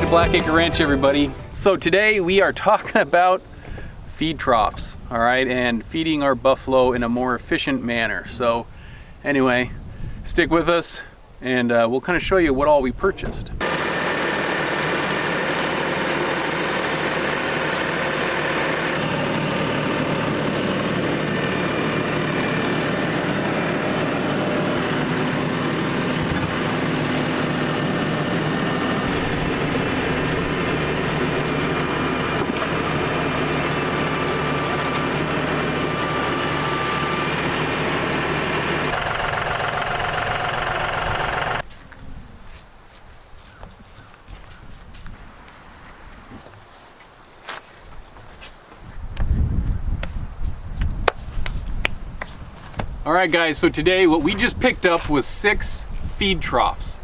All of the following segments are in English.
Blackacre Ranch, everybody. So today we are talking about feed troughs, all right, and feeding our buffalo in a more efficient manner. So anyway, stick with us and we'll kind of show you what all we purchased. All right guys, so today what we just picked up was 6 feed troughs.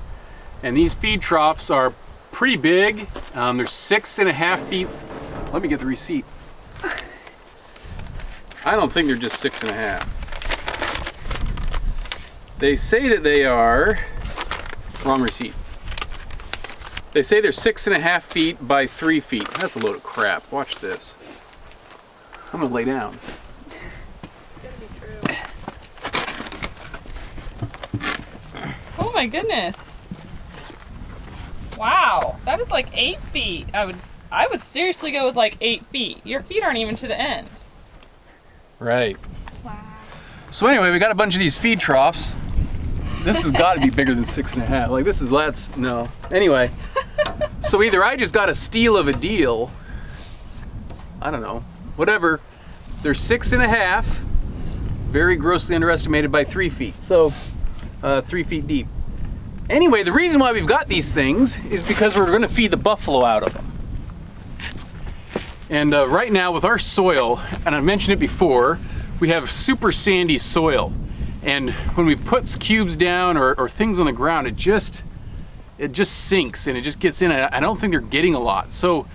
And these feed troughs are pretty big. They're 6.5 feet. Let me get the receipt. I don't think they're just 6.5. They say that they are, wrong receipt. They say they're 6.5 feet by 3 feet. That's a load of crap. Watch this. I'm gonna lay down. Oh my goodness. Wow, that is like 8 feet. I would seriously go with like 8 feet. Your feet aren't even to the end. Right. Wow. So anyway, we got a bunch of these feed troughs. This has got to be bigger than 6.5. Like this is, no. Anyway, so either I just got a steal of a deal, I don't know, whatever. They're 6.5, very grossly underestimated by 3 feet. So 3 feet deep. Anyway, the reason why we've got these things is because we're going to feed the buffalo out of them. And right now with our soil, and I mentioned it before, we have super sandy soil. And when we put cubes down or things on the ground, it just sinks and it just gets in. I don't think they're getting a lot. So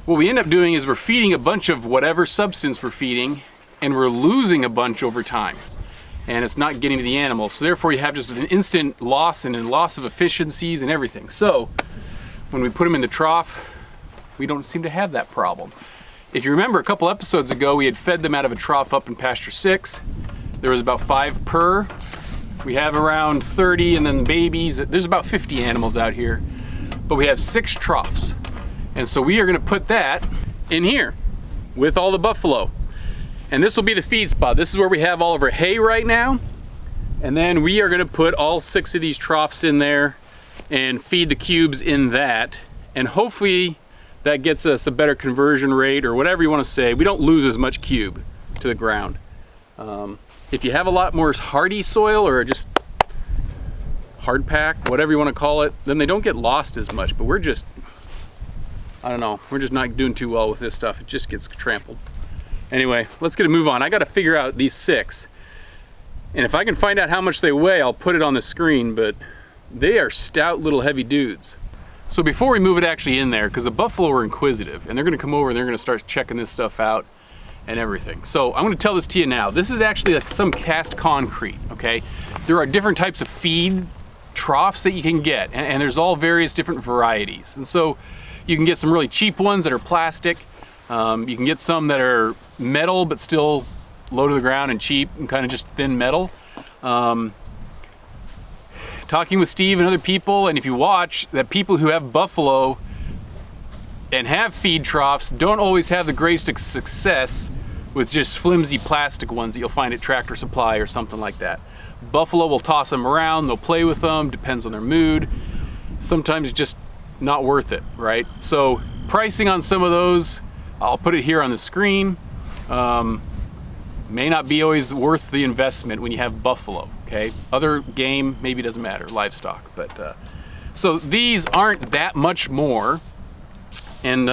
what we end up doing is we're feeding a bunch of whatever substance we're feeding, and we're losing a bunch over time. And it's not getting to the animals. So therefore you have just an instant loss and a loss of efficiencies and everything. So when we put them in the trough, we don't seem to have that problem. If you remember a couple episodes ago, we had fed them out of a trough up in pasture 6. There was about 5 per. We have around 30 and then babies. There's about 50 animals out here, but we have 6 troughs. And so we are gonna put that in here with all the buffalo. And this will be the feed spot. This is where we have all of our hay right now. And then we are gonna put all 6 of these troughs in there and feed the cubes in that. And hopefully that gets us a better conversion rate or whatever you wanna say. We don't lose as much cube to the ground. If you have a lot more hardy soil or just hard pack, whatever you wanna call it, then they don't get lost as much. But we're just, I don't know, we're just not doing too well with this stuff. It just gets trampled. Anyway, let's get a move on. I gotta figure out these 6. And if I can find out how much they weigh, I'll put it on the screen, but they are stout little heavy dudes. So before we move it actually in there, because the buffalo are inquisitive, and they're gonna come over and they're gonna start checking this stuff out and everything. So I'm gonna tell this to you now. This is actually like some cast concrete, okay? There are different types of feed troughs that you can get, and there's all various different varieties. And so you can get some really cheap ones that are plastic. You can get some that are metal but still low to the ground and cheap and kind of just thin metal. Talking with Steve and other people, and if you watch, that people who have buffalo and have feed troughs don't always have the greatest success with just flimsy plastic ones that you'll find at Tractor Supply or something like that. Buffalo will toss them around, they'll play with them, depends on their mood. Sometimes it's just not worth it, right? So pricing on some of those, I'll put it here on the screen. May not be always worth the investment when you have buffalo, okay? Other game, maybe doesn't matter, livestock. But so these aren't that much more, and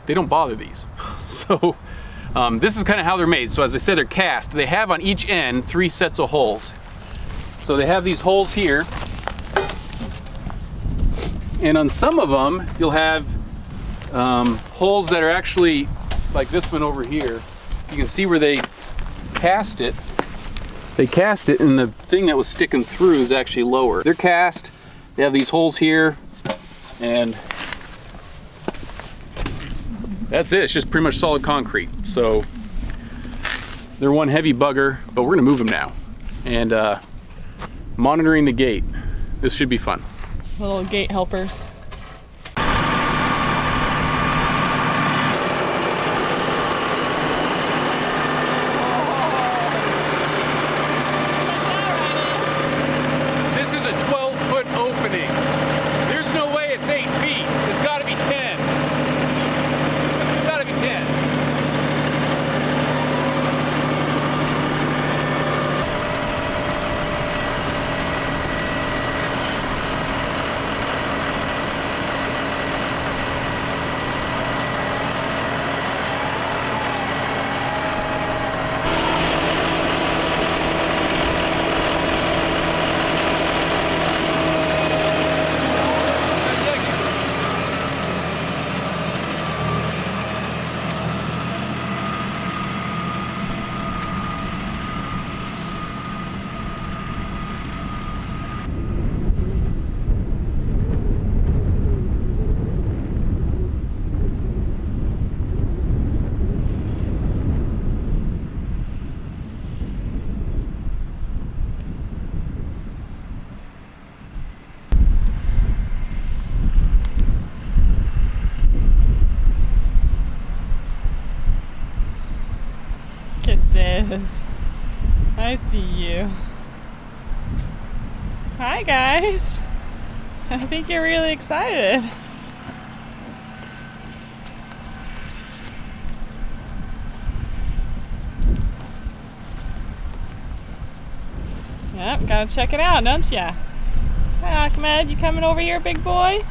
they don't bother these. So this is kind of how they're made. So as I said, they're cast. They have on each end 3 sets of holes. So they have these holes here, and on some of them, you'll have holes that are actually like this one over here. You can see where they cast it. They cast it and the thing that was sticking through is actually lower. They're cast, they have these holes here, and that's it. It's just pretty much solid concrete. So they're one heavy bugger, but we're gonna move them now. And monitoring the gate. This should be fun. Little gate helpers. This is a 12-foot opening. There's no way it's 8 feet. It's gotta be 10. It's gotta be 10. Kisses. I see you. Hi guys. I think you're really excited. Yep, gotta check it out, don't ya? Hi Achmed, you coming over here, big boy?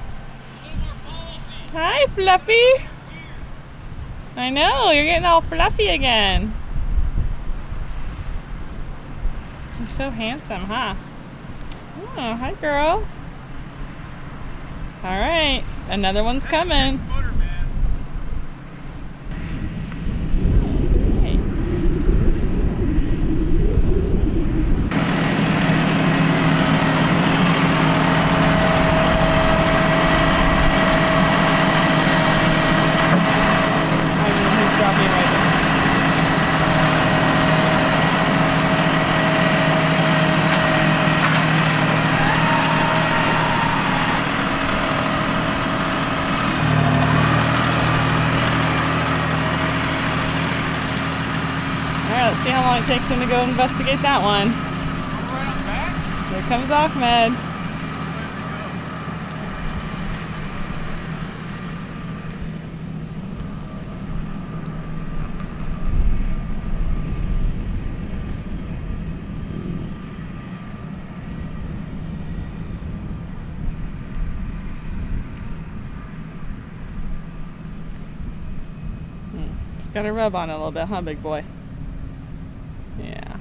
Hi Fluffy. I know, you're getting all fluffy again. You're so handsome, huh? Oh, hi girl. Alright, another one's coming. Great. I mean, he's dropping right there. Alright, let's see how long it takes him to go investigate that one. Here comes Achmed. Just gotta rub on it a little bit, huh, big boy? Yeah.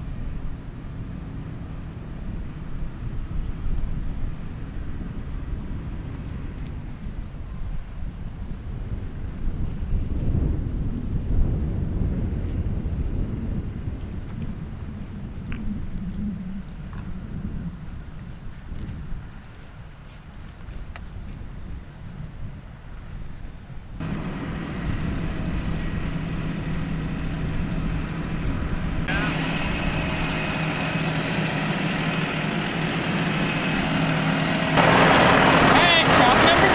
Alright, trough number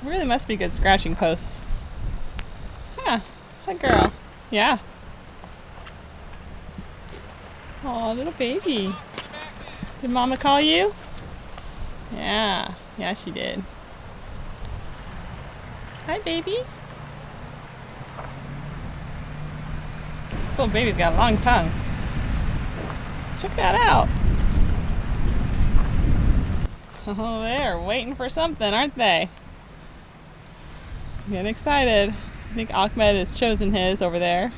3. Really must be good scratching posts. Huh, hi girl. Yeah. Aw, little baby. Did mama call you? Yeah, yeah she did. Hi baby. This little baby's got a long tongue. Check that out. Oh, they're waiting for something, aren't they? Getting excited. I think Achmed has chosen his over there.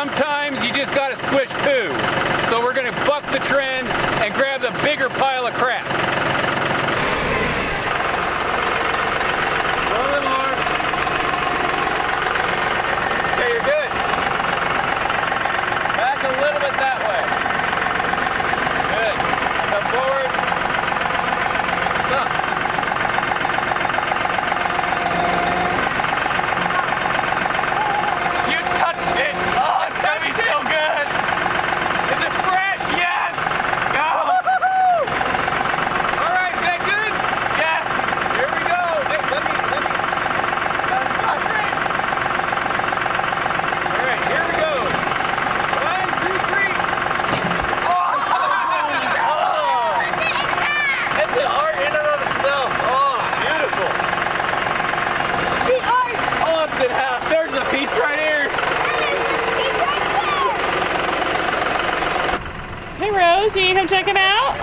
sometimes you just gotta squish poo. So we're gonna buck the trend and grab the bigger pile of crap. Roll it, Lauren. Okay, you're good. Back a little bit that way. Good. Come forward. Stop. You touched it. Oh, it's gonna be so good. Is it fresh? Yes. Go. All right, is that good? Yes. Here we go. Let me. Touch it. All right, here we go. 1, 2, 3. That's an art in and of itself. Oh, beautiful. The art. Oh, it's in half. There's a piece right here. Hey Rose, you gonna come check it out?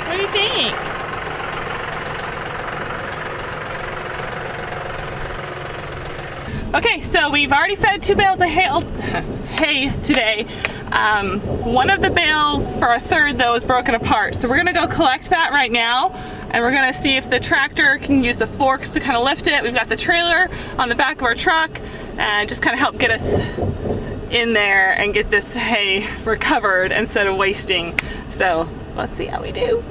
What do you think? Okay, so we've already fed 2 bales of hay today. One of the bales for our third though is broken apart. So we're gonna go collect that right now and we're gonna see if the tractor can use the forks to kind of lift it. We've got the trailer on the back of our truck and just kind of help get us in there and get this hay recovered instead of wasting. So let's see how we do.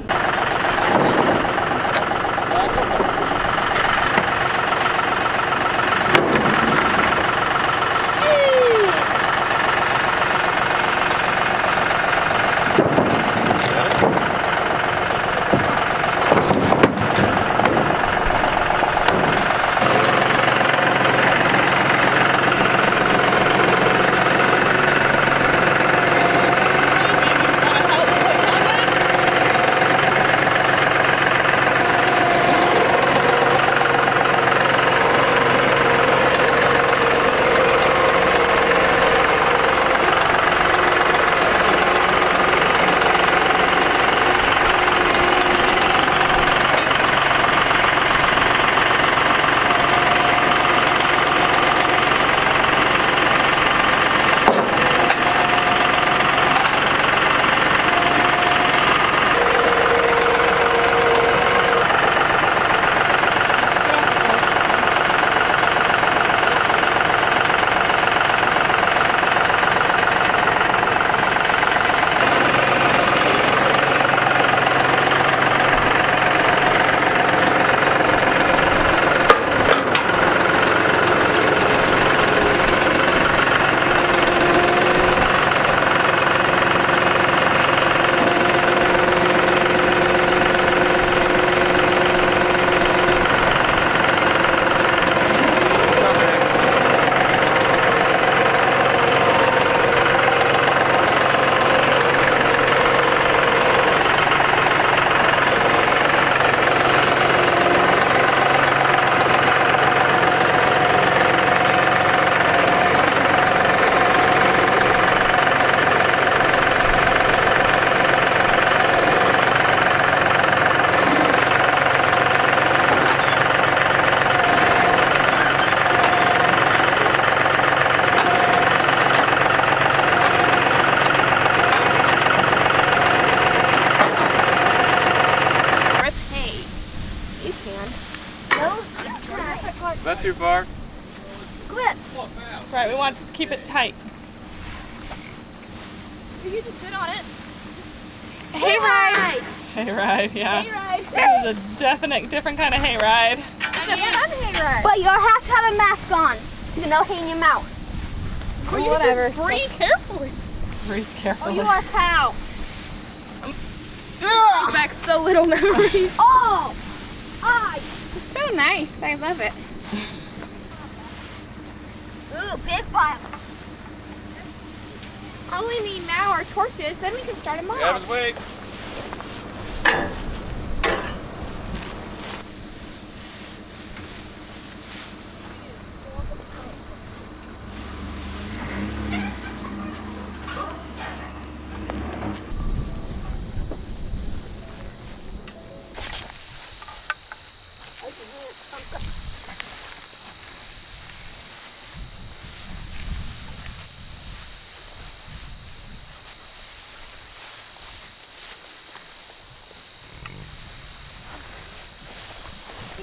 Is that too far? Quit. Right, we want to keep it tight. You just sit on it. Hay ride. Hayride, yeah. Hayride. That is a definite different kind of hayride. It's a fun hayride. But you have to have a mask on to no hay in your mouth. Well, whatever. Breathe carefully. Breathe Oh, carefully. you are a cow. Brings back so little memories. Oh! Ay! It's so nice. I love it. Ooh, big pile. All we need now are torches, then we can start them Have off. his weight.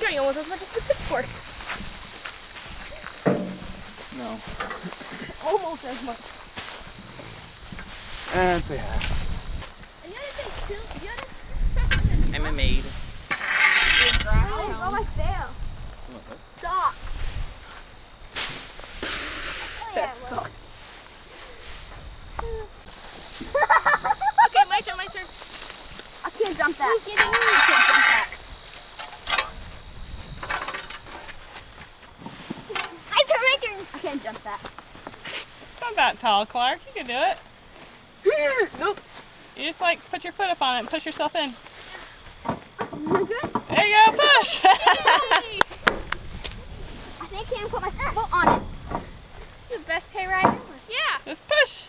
turning almost as much as the pitchfork. No. Almost as much. And say half. And the other thing too, I'm a maid. go like there. Stop. That sucks. Okay, my turn, my turn. I can't jump that. Who's getting I can't jump that. My turn, my turn. I can't jump that. It's not that tall, Clark. You can do it. Nope. You just like put your foot up on it and push yourself in. You good? There you go, push. I think I can put my foot on it. This is the best hay ride ever. Yeah. Just push.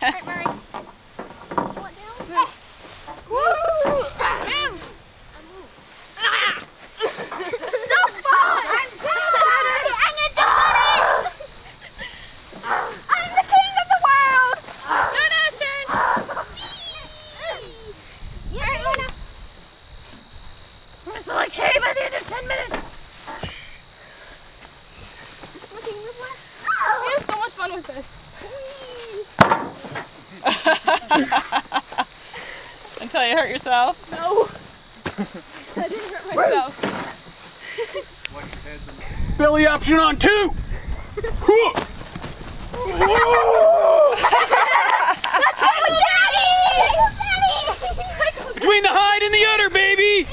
Right, Murray. Move. So fun! I'm gonna do it! I'm the king of the world! Luna's turn. Alright, Luna. We're just like hay by the end of 10 minutes. We have so much fun with this. Until you hurt yourself. No. I didn't hurt myself. Belly option on 2. That's my daddy! Between the hide and the udder, baby.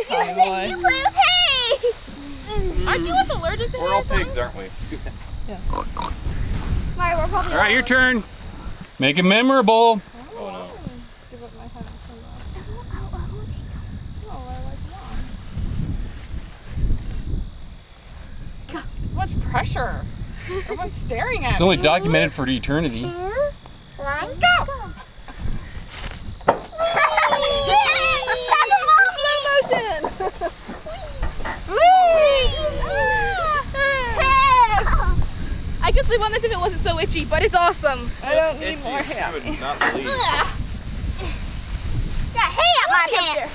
Tommy boy. You play with hay! Aren't you with allergic to hay? We're all pigs, aren't we? Mario, we're probably All right, your turn. Make it memorable. Oh no. So much pressure. Everyone's staring at It's me. only documented for eternity. Go! Slow motion! I could sleep on this if it wasn't so itchy, but it's awesome. I don't need more hair. I would not believe. Got hay up my pants!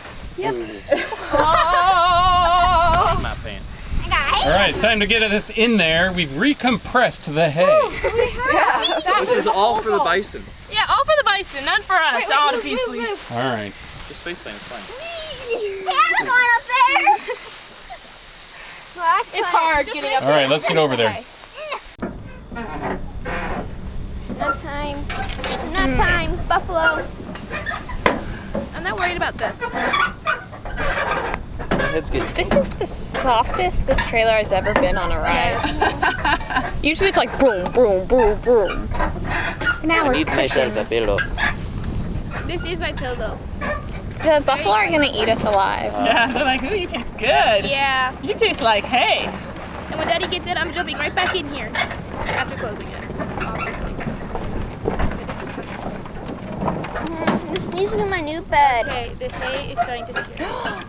Oh. My pants. I got hay. All right, it's time to get this in there. We've recompressed the hay. This is all for the bison. Yeah, all for the bison, none for us, obviously. All right. Just face plant, it's fine. Camera's going up there! It's hard getting up All right, let's get over there. Nap time. It's nap time, buffalo. I'm not worried about this. Head's getting This is the softest this trailer has ever been on a ride. Usually it's like boom, boom, boom, boom. Now we're pushing. a pillow. This is my pillow. The buffalo are gonna eat us alive. Yeah, they're like, ooh, you taste good. Yeah. You taste like hay. And when Daddy gets it, I'm jumping right back in here after closing it. Obviously. Okay, this is coming. This needs to be my new bed. Okay, the hay is starting to scare.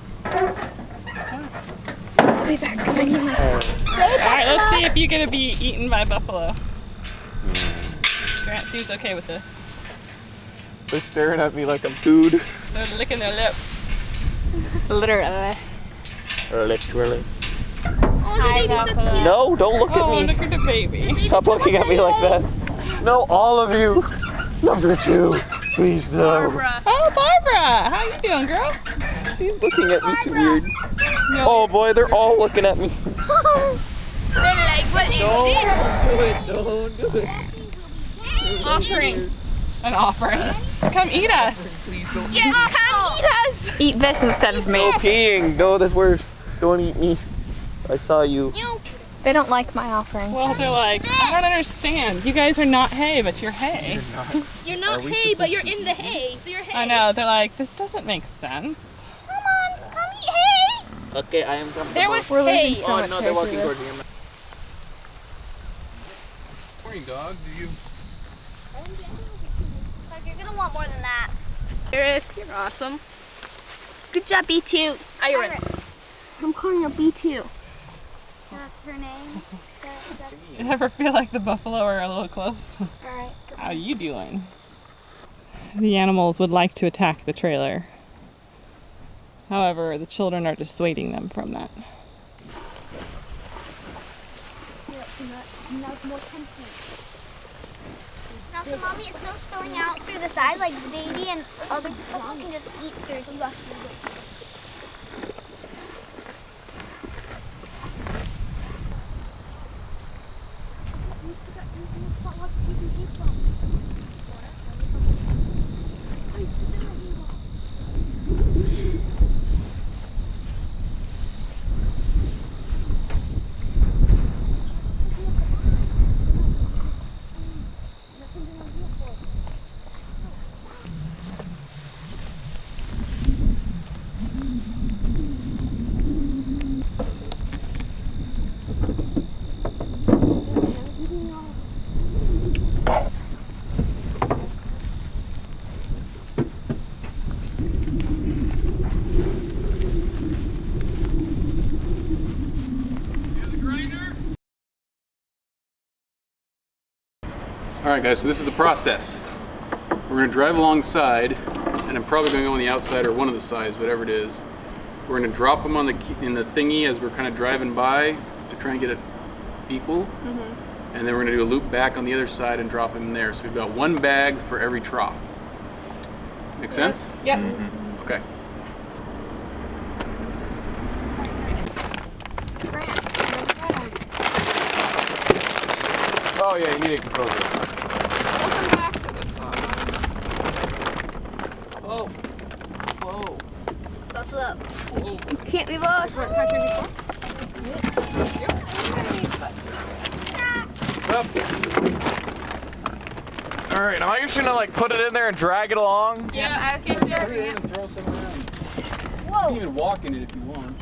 I'll be back. Come in here. All right, let's see if you're gonna be eaten by buffalo. Grant seems okay with this. They're staring at me like I'm food. They're licking their lips. Literally. Literally. Oh, the baby's so cute. No, don't look Oh, at me. look at the baby. Stop looking at me like that. No, all of you. Number 2. Please no. Barbara. Oh, Barbara, how you doing, girl? She's looking at me too weird. No. Oh boy, they're all looking at me. They're like, what is Don't do it. this? Offering. An offering. Come eat us. Yes, come eat us. Eat this instead of me. No peeing. No, that's worse. Don't eat me. I saw you. They don't like my offering. Well, they're like, I don't understand. You guys are not hay, but you're hay. You're not hay, but you're in the hay, so you're hay. I know. They're like, this doesn't make sense. Come on, come eat hay! Okay, I am comfortable. There was We're hay. losing so Oh much no, hay they're through walking this. toward me. Morning, dog. Do you? Like, you're gonna want more than that. Iris, you're awesome. Good job, B2. Iris. I'm calling her B2. That's her name. You ever feel like the buffalo are a little close? Alright. How you doing? The animals would like to attack the trailer. However, the children are dissuading them from that. Now, so mommy, it's still spilling out through the side, like the baby and other people can just eat through the All right, guys, so this is the process. We're gonna drive alongside, and I'm probably gonna go on the outside or one of the sides, whatever it is. We're gonna drop them on in the thingy as we're kind of driving by to try and get it equal. And then we're gonna do a loop back on the other side and drop them in there. So we've got one bag for every trough. Make sense? Yep. Okay. Oh yeah, you need a control group. Welcome back to this one. Whoa. Whoa. Buffalo. You can't be both. Up. All right, am I just gonna like put it in there and drag it along? Yeah, as you're driving it. And throw some around. You Whoa. can even walk in it if you want.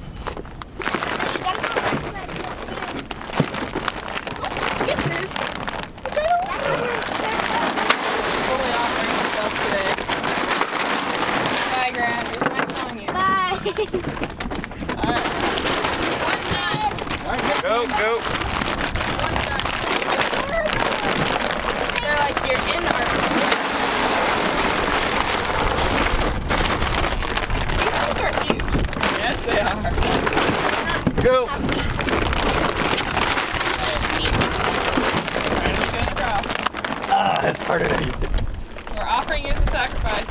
Kisses. Totally offering myself today. Bye, Grant. It was nice knowing you. Bye. One done. Go, go. One done. They're like, you're in our These things are huge. Yes, they are. Go. Ah, that's harder than you think. We're offering you as a sacrifice.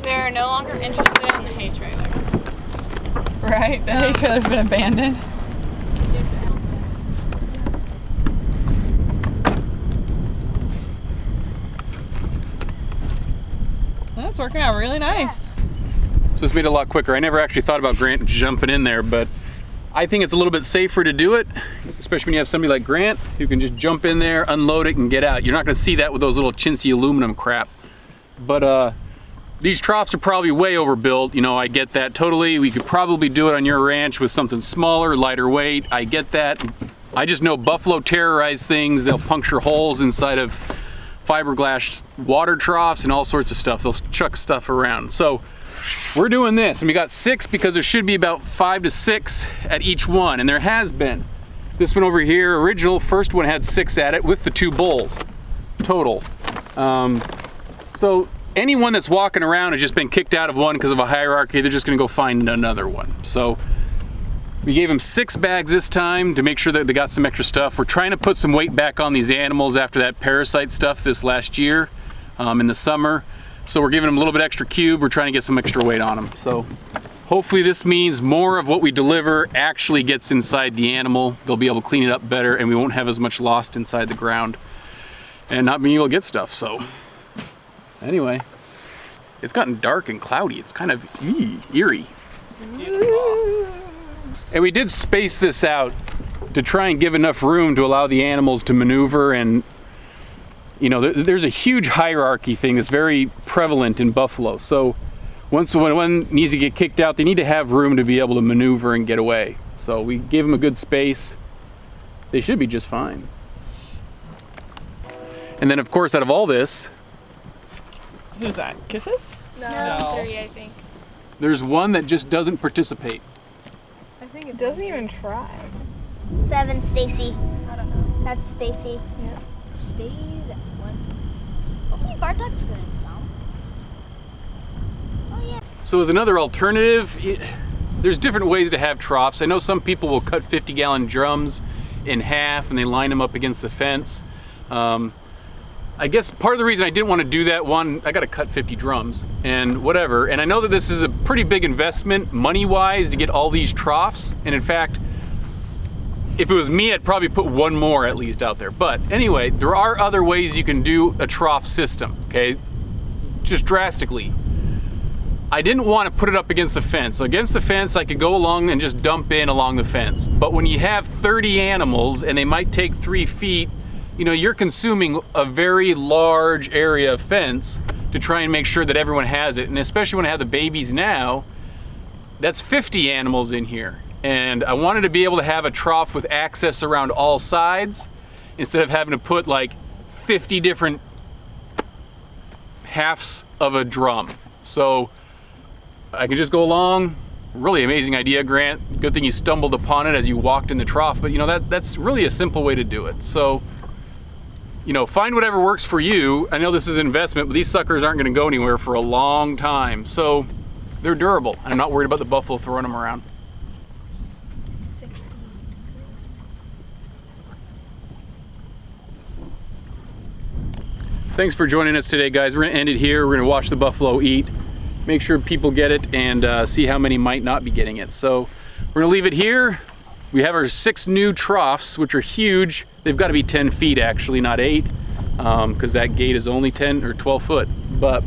They're no longer interested in the hay trailer. Right? The hay trailer's been abandoned. That's working out really nice. So this made it a lot quicker. I never actually thought about Grant jumping in there, but I think it's a little bit safer to do it, especially when you have somebody like Grant who can just jump in there, unload it, and get out. You're not gonna see that with those little chintzy aluminum crap. But these troughs are probably way overbuilt. You know, I get that totally. We could probably do it on your ranch with something smaller, lighter weight. I get that. I just know buffalo terrorize things. They'll puncture holes inside of fiberglass water troughs and all sorts of stuff. They'll chuck stuff around. So we're doing this, and we got 6 because there should be about 5 to 6 at each one, and there has been. This one over here, original first one had 6 at it with the 2 bowls total. So anyone that's walking around has just been kicked out of one because of a hierarchy. They're just gonna go find another one. So we gave them 6 bags this time to make sure that they got some extra stuff. We're trying to put some weight back on these animals after that parasite stuff this last year in the summer. So we're giving them a little bit extra cube. We're trying to get some extra weight on them. So Hopefully this means more of what we deliver actually gets inside the animal. They'll be able to clean it up better and we won't have as much lost inside the ground and not being able to get stuff. So anyway, it's gotten dark and cloudy. It's kind of eerie. And we did space this out to try and give enough room to allow the animals to maneuver. And you know, there's a huge hierarchy thing that's very prevalent in buffalo. So when one needs to get kicked out, they need to have room to be able to maneuver and get away. So we gave them a good space. They should be just fine. And then of course, out of all this, Who's that? Kisses? No, 3, I think. there's one that just doesn't participate. I think It it doesn't even try. 7, Stacy. I don't know. That's Stacy. Yeah. Stay that one. Hopefully Bartok's good in some. Oh yeah. So as another alternative, there's different ways to have troughs. I know some people will cut 50-gallon drums in half and they line them up against the fence. I guess part of the reason I didn't want to do that, one, I got to cut 50 drums and whatever. And I know that this is a pretty big investment money-wise to get all these troughs. And in fact, if it was me, I'd probably put one more at least out there. But anyway, there are other ways you can do a trough system, okay? Just drastically. I didn't want to put it up against the fence. So against the fence, I could go along and just dump in along the fence. But when you have 30 animals and they might take 3 feet, you know, you're consuming a very large area of fence to try and make sure that everyone has it. And especially when I have the babies now, that's 50 animals in here. And I wanted to be able to have a trough with access around all sides instead of having to put like 50 different halves of a drum. So I can just go along. Really amazing idea, Grant. Good thing you stumbled upon it as you walked in the trough, but you know, that's really a simple way to do it. So, you know, find whatever works for you. I know this is an investment, but these suckers aren't gonna go anywhere for a long time. So they're durable. I'm not worried about the buffalo throwing them around. Thanks for joining us today, guys. We're gonna end it here. We're gonna watch the buffalo eat, make sure people get it, and see how many might not be getting it. So we're gonna leave it here. We have our 6 new troughs, which are huge. They've got to be 10 feet actually, not 8, because that gate is only 10 or 12 foot. But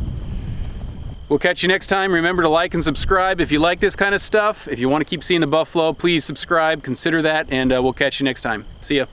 we'll catch you next time. Remember to like and subscribe if you like this kind of stuff. If you want to keep seeing the buffalo, please subscribe, consider that, and we'll catch you next time. See ya.